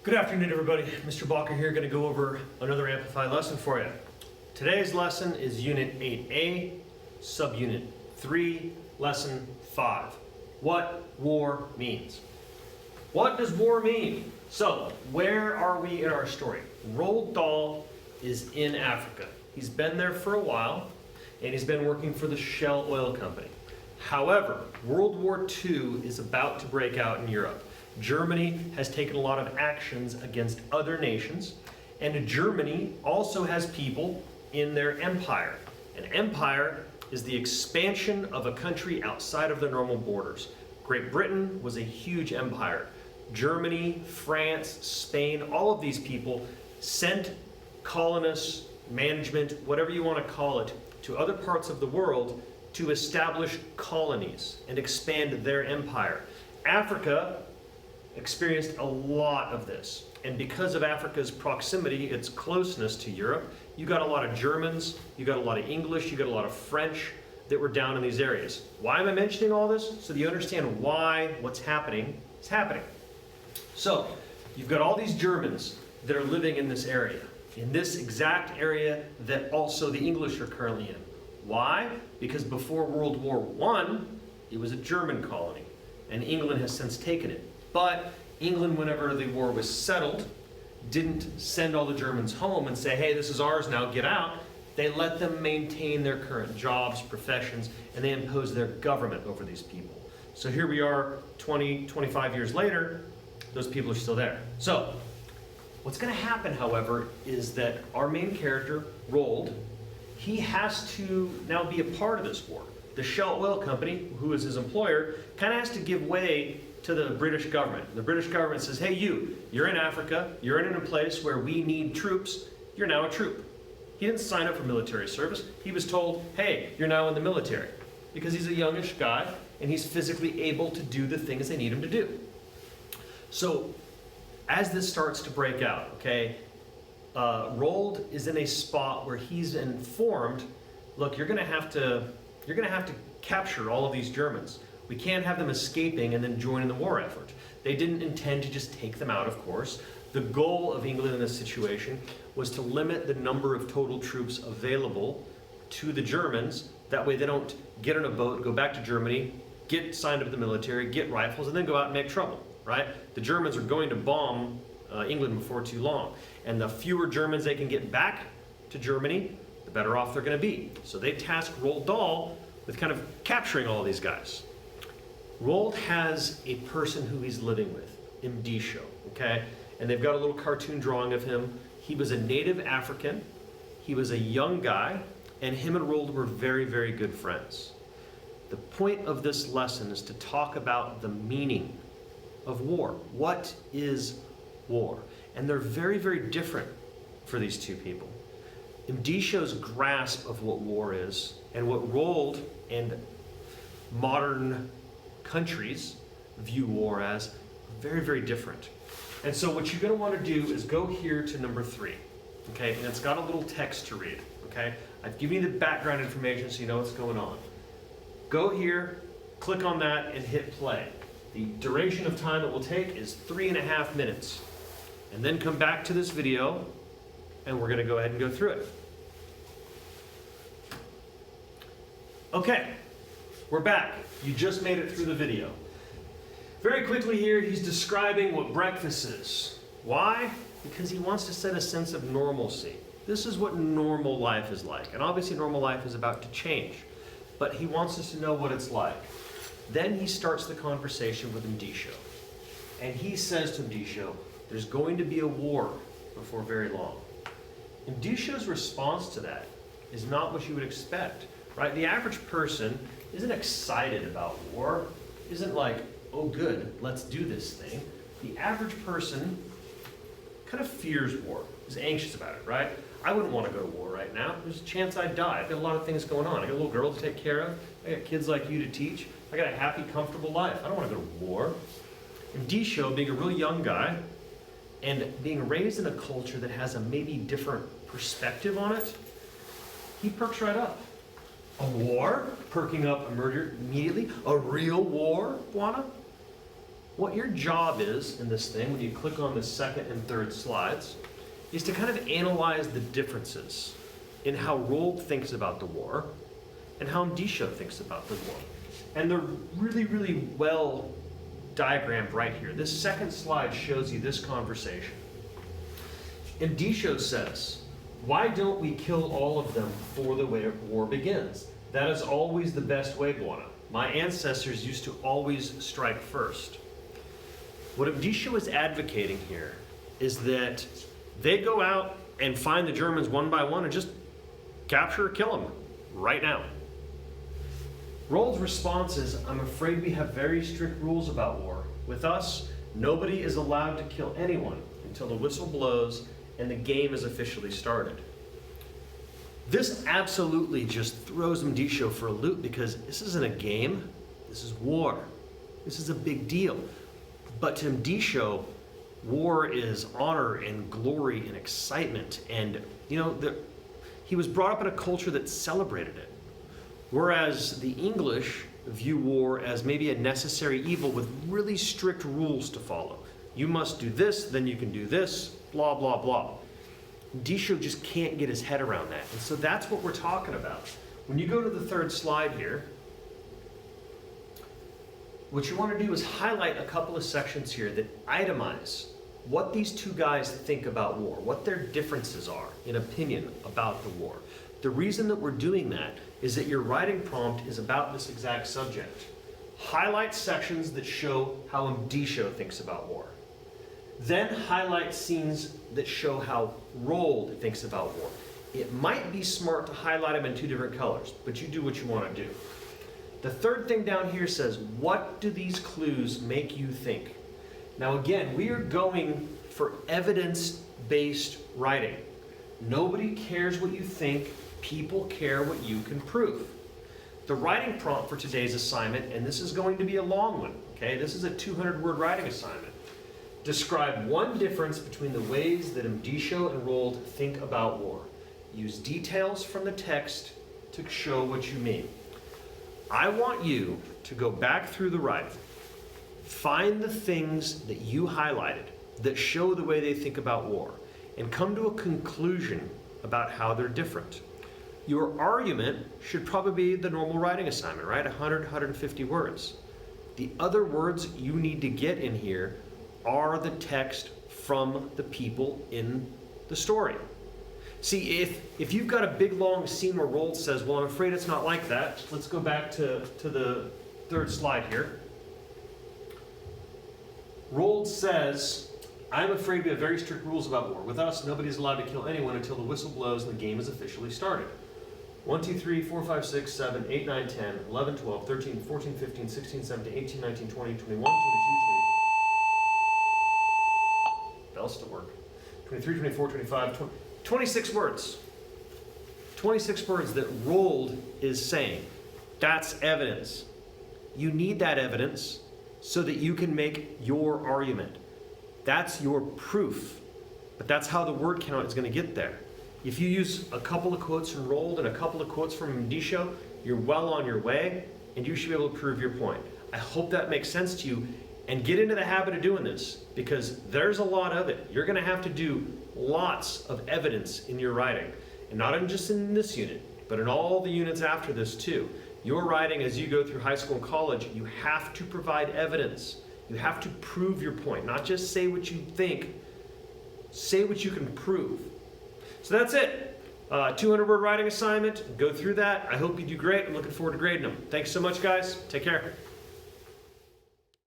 Good afternoon, everybody. Mr. Balker here, going to go over another Amplify lesson for you. Today's lesson is Unit 8A, Subunit 3, Lesson 5. What war means. What does war mean? So, where are we in our story? Roald Dahl is in Africa. He's been there for a while, and he's been working for the Shell Oil Company. However, World War II is about to break out in Europe. Germany has taken a lot of actions against other nations, and Germany also has people in their empire. An empire is the expansion of a country outside of their normal borders. Great Britain was a huge empire. Germany, France, Spain, all of these people sent colonists, management, whatever you want to call it, to other parts of the world to establish colonies and expand their empire. Africa experienced a lot of this. And because of Africa's proximity, its closeness to Europe, you got a lot of Germans, you got a lot of English, you got a lot of French that were down in these areas. Why am I mentioning all this? So that you understand why what's happening is happening. So, you've got all these Germans that are living in this area, in this exact area that also the English are currently in. Why? Because before World War I, it was a German colony, and England has since taken it. But England, whenever the war was settled, didn't send all the Germans home and say, hey, this is ours now, get out. They let them maintain their current jobs, professions, and they imposed their government over these people. So here we are 20, 25 years later, those people are still there. So what's going to happen, however, is that our main character, Roald, he has to now be a part of this war. The Shell Oil Company, who is his employer, kind of has to give way to the British government. The British government says, hey, you're in Africa, you're in a place where we need troops, you're now a troop. He didn't sign up for military service. He was told, hey, you're now in the military. Because he's a youngish guy, and he's physically able to do the things they need him to do. So, as this starts to break out, okay, Roald is in a spot where he's informed, look, you're gonna have to capture all of these Germans. We can't have them escaping and then join in the war effort. They didn't intend to just take them out, of course. The goal of England in this situation was to limit the number of total troops available to the Germans. That way they don't get on a boat, go back to Germany, get signed up in the military, get rifles, and then go out and make trouble, right? The Germans are going to bomb England before too long. And the fewer Germans they can get back to Germany, the better off they're going to be. So they tasked Roald Dahl with kind of capturing all of these guys. Roald has a person who he's living with, Mdisho, okay? And they've got a little cartoon drawing of him. He was a native African, he was a young guy, and him and Roald were very, very good friends. The point of this lesson is to talk about the meaning of war. What is war? And they're very, very different for these two people. Mdisho's grasp of what war is, and what Roald and modern countries view war as, very, very different. And so what you're going to want to do is go here to number 3, okay? And it's got a little text to read, okay? I've given you the background information so you know what's going on. Go here, click on that, and hit play. The duration of time it will take is 3.5 minutes. And then come back to this video, and we're going to go ahead and go through it. Okay, we're back. You just made it through the video. Very quickly here, he's describing what breakfast is. Why? Because he wants to set a sense of normalcy. This is what normal life is like. And obviously normal life is about to change. But he wants us to know what it's like. Then he starts the conversation with Mdisho. And he says to Mdisho, there's going to be a war before very long. Mdisho's response to that is not what you would expect, right? The average person isn't excited about war, isn't like, oh good, let's do this thing. The average person kind of fears war, is anxious about it, right? I wouldn't want to go to war right now. There's a chance I'd die. I've got a lot of things going on. I got a little girl to take care of. I got kids like you to teach. I got a happy, comfortable life. I don't want to go to war. Mdisho, being a really young guy, and being raised in a culture that has a maybe different perspective on it, he perks right up. A war? Perking up immediately? A real war, Buana? what your job is in this thing, when you click on the second and third slides, is to kind of analyze the differences in how Roald thinks about the war and how Mdisho thinks about the war. And they're really, really well diagrammed right here. This second slide shows you this conversation. Mdisho says, "Why don't we kill all of them before the war begins? That is always the best way, Bwana. My ancestors used to always strike first." What Mdisho is advocating here is that they go out and find the Germans one by one and just capture or kill them right now. Roald's response is, "I'm afraid we have very strict rules about war. With us, nobody is allowed to kill anyone until the whistle blows and the game is officially started." This absolutely just throws Mdisho for a loop, because this isn't a game, this is war. This is a big deal. But to Mdisho, war is honor and glory and excitement. And, he was brought up in a culture that celebrated it. Whereas the English view war as maybe a necessary evil with really strict rules to follow. You must do this, then you can do this, blah, blah, blah. Mdisho just can't get his head around that. And so that's what we're talking about. When you go to the third slide here, what you want to do is highlight a couple of sections here that itemize what these two guys think about war, what their differences are in opinion about the war. The reason that we're doing that is that your writing prompt is about this exact subject. Highlight sections that show how Mdisho thinks about war. Then highlight scenes that show how Roald thinks about war. It might be smart to highlight them in two different colors, but you do what you want to do. The third thing down here says, what do these clues make you think? Now again, we are going for evidence-based writing. Nobody cares what you think, people care what you can prove. The writing prompt for today's assignment, and this is going to be a long one, okay? This is a 200-word writing assignment. Describe one difference between the ways that Mdisho and Roald think about war. Use details from the text to show what you mean. I want you to go back through the writing, find the things that you highlighted that show the way they think about war, and come to a conclusion about how they're different. Your argument should probably be the normal writing assignment, right? 100, 150 words. The other words you need to get in here are the text from the people in the story. See, if you've got a big long scene where Roald says, well, I'm afraid it's not like that. Let's go back to the third slide here. Roald says, I'm afraid we have very strict rules about war. With us, nobody's allowed to kill anyone until the whistle blows and the game is officially started. 1, 2, 3, 4, 5, 6, 7, 8, 9, 10, 11, 12, 13, 14, 15, 16, 17, 18, 19, 20, 21, 22, 23. Bells to work. 23, 24, 25, 20. 26 words. 26 words that Roald is saying. That's evidence. You need that evidence so that you can make your argument. That's your proof. But that's how the word count is going to get there. If you use a couple of quotes from Roald and a couple of quotes from Mdisho, you're well on your way, and you should be able to prove your point. I hope that makes sense to you, and get into the habit of doing this, because there's a lot of it. You're going to have to do lots of evidence in your writing, and not just in this unit, but in all the units after this too. Your writing, as you go through high school and college, you have to provide evidence. You have to prove your point, not just say what you think, say what you can prove. So that's it. 200-word writing assignment. Go through that. I hope you do great. I'm looking forward to grading them. Thanks so much, guys. Take care.